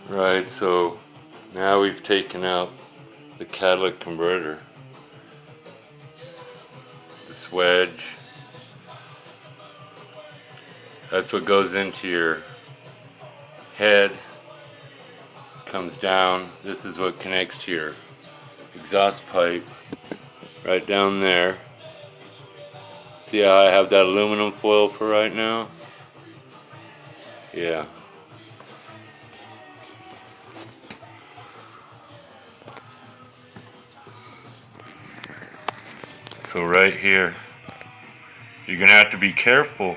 Right, so now we've taken out the catalytic converter. This wedge, that's what goes into your head, comes down. This is what connects to your exhaust pipe right down there. See how I have that aluminum foil for right now? Yeah. So right here, you're gonna have to be careful.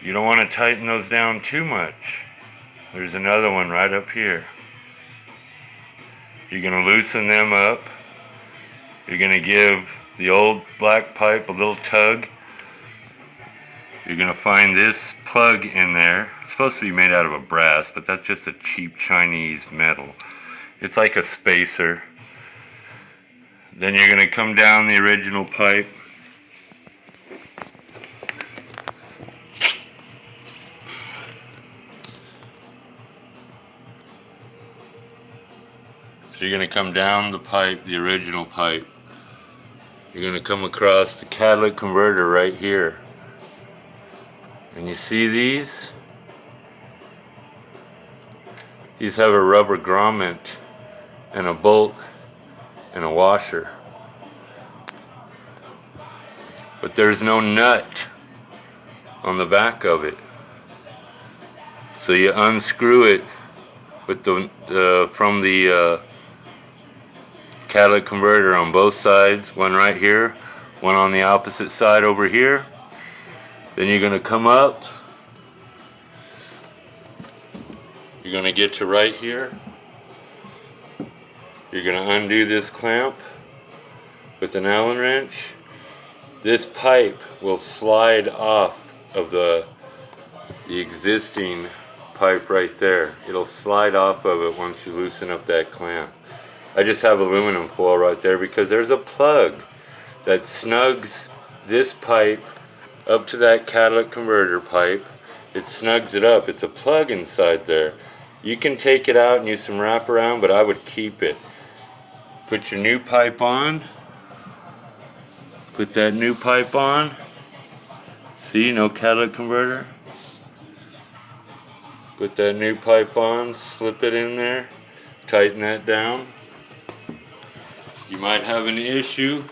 You don't want to tighten those down too much. There's another one right up here. You're gonna loosen them up. You're gonna give the old black pipe a little tug. You're gonna find this plug in there. It's supposed to be made out of a brass, but that's just a cheap Chinese metal. It's like a spacer. Then you're gonna come down the original pipe. So you're gonna come down the pipe, the original pipe. You're gonna come across the catalytic converter right here. And you see these? These have a rubber grommet and a bolt and a washer. But there's no nut on the back of it. So you unscrew it with from the catalytic converter on both sides, one right here, one on the opposite side over here. Then you're gonna come up. You're gonna get to right here. You're gonna undo this clamp with an Allen wrench. This pipe will slide off of the existing pipe right there. It'll slide off of it once you loosen up that clamp. I just have aluminum foil right there because there's a plug that snugs this pipe up to that catalytic converter pipe. It snugs it up. It's a plug inside there. You can take it out and use some wraparound, but I would keep it. Put your new pipe on. Put that new pipe on. See, no catalytic converter. Put that new pipe on, slip it in there, tighten that down. You might have an issue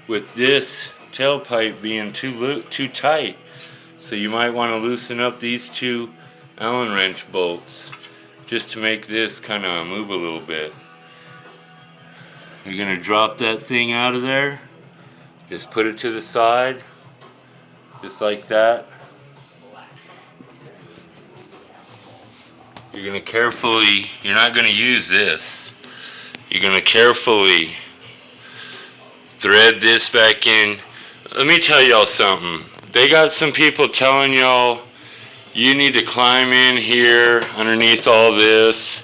with this tailpipe being too tight. So you might want to loosen up these two Allen wrench bolts just to make this kind of move a little bit. You're going to drop that thing out of there. Just put it to the side, just like that. You're going to carefully, you're not going to use this. You're going to carefully thread this back in. Let me tell y'all something. They got some people telling y'all you need to climb in here underneath all this,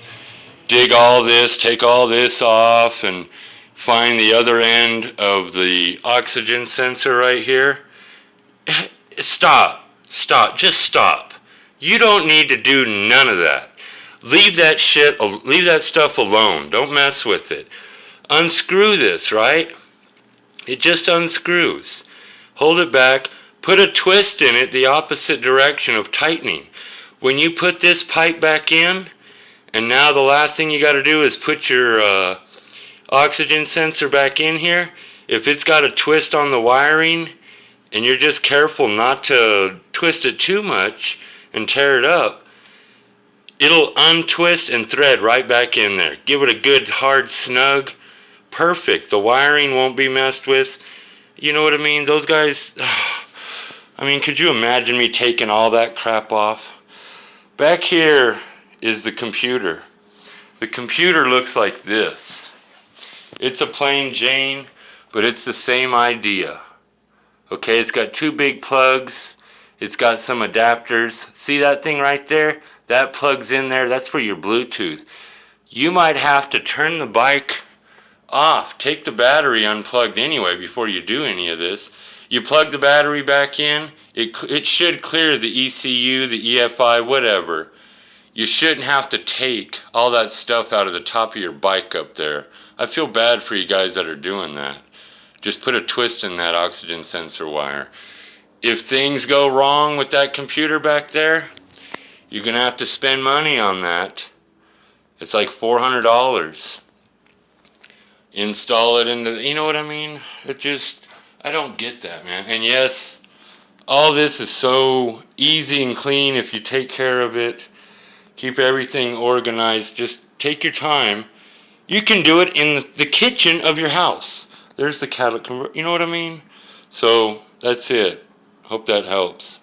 dig all this, take all this off, and find the other end of the oxygen sensor right here. Stop. Stop. Just stop. You don't need to do none of that. Leave that stuff alone. Don't mess with it. Unscrew this, right? It just unscrews. Hold it back. Put a twist in it the opposite direction of tightening. When you put this pipe back in, and now the last thing you got to do is put your oxygen sensor back in here. If it's got a twist on the wiring, and you're just careful not to twist it too much and tear it up, it'll untwist and thread right back in there. Give it a good hard snug. Perfect. The wiring won't be messed with. You know what I mean? Those guys, I mean, could you imagine me taking all that crap off? Back here is the computer. The computer looks like this. It's a plain Jane, but it's the same idea. Okay, it's got two big plugs. It's got some adapters. See that thing right there? That plugs in there. That's for your Bluetooth. You might have to turn the bike off. Take the battery unplugged anyway before you do any of this. You plug the battery back in. It should clear the ECU, the EFI, whatever. you shouldn't have to take all that stuff out of the top of your bike up there. I feel bad for you guys that are doing that. Just put a twist in that oxygen sensor wire. If things go wrong with that computer back there, you're going to have to spend money on that. It's like $400. Install it into, you know what I mean? It just, I don't get that, man. And yes, all this is so easy and clean if you take care of it. Keep everything organized. Just take your time. You can do it in the kitchen of your house. There's the catalytic converter. You know what I mean? So that's it. Hope that helps.